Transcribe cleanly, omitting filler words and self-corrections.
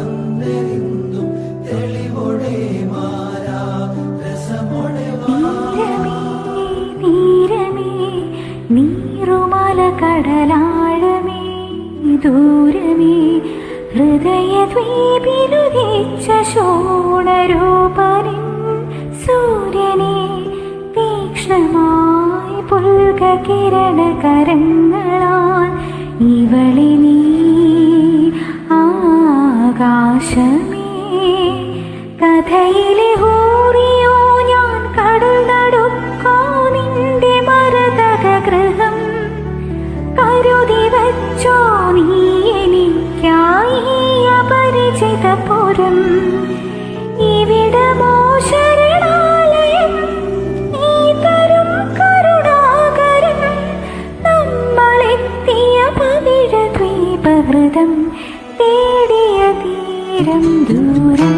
വന്നെന്നും തെളിവോടെ മാറാ രസമോടെ തീരമേ നീറുമല കടലാഴമേ ദൂരമേ ഹൃദയദ്വീപിലുദിച്ച ശോണരൂപനിൻ സൂര്യനെ തീക്ഷ്ണമായി പുൽകകിരണകരങ്ങളാൽ ഇവളെ നീ ആകാശമേ കഥയിലെ ഹൂറിയോ ഞാൻ കടൽ നടുക്കോ നിന്റെ മരതക ഗൃഹം കരുതി വച്ചോ നീ എനിക്കായി അപരിചിതപുരം ഇവിടമോ ശരണാലയം നീ തരും കരുണാകരം നമ്മളെത്തിയ പവിഴ ദ്വീപഹൃദം തേടിയ തീരം ദൂരം